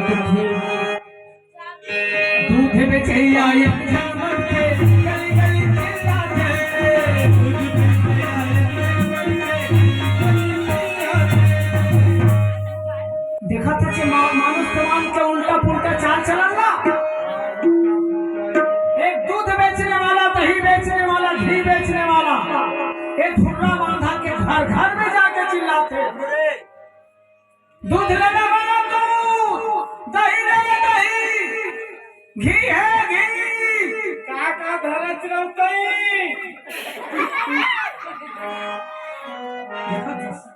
थे दूध बेचे आए झमक के गली गली चिल्लाते दूध बेचे आए देखा था कि मानुष तमाम के उल्टा पुल्टा चाल चला ना। एक दूध बेचने वाला, दही बेचने वाला, घी बेचने वाला एक धुर्रा बांधा के घर घर में जाके चिल्लाते दूध लेने वाला दूध, दही लेने दही, घी है घी, काका धरच रवतई